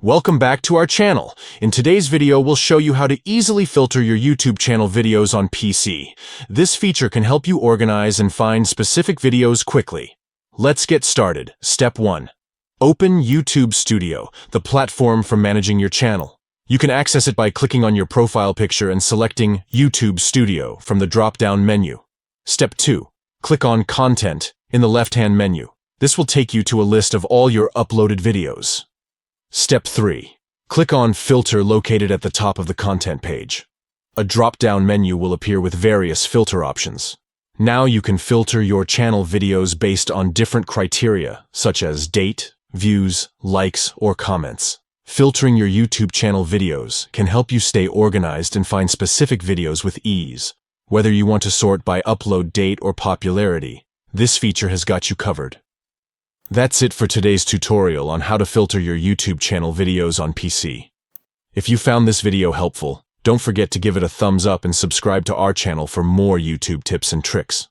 Welcome back to our channel. In today's video, we'll show you how to easily filter your YouTube channel videos on PC. This feature can help you organize and find specific videos quickly. Let's get started. Step 1. Open YouTube Studio, the platform for managing your channel. You can access it by clicking on your profile picture and selecting YouTube Studio from the drop-down menu. Step 2. Click on Content in the left-hand menu. This will take you to a list of all your uploaded videos. Step 3. Click on Filter located at the top of the content page. A drop-down menu will appear with various filter options. Now you can filter your channel videos based on different criteria, such as date, views, likes, or comments. Filtering your YouTube channel videos can help you stay organized and find specific videos with ease. Whether you want to sort by upload date or popularity, this feature has got you covered. That's it for today's tutorial on how to filter your YouTube channel videos on PC. If you found this video helpful, don't forget to give it a thumbs up and subscribe to our channel for more YouTube tips and tricks.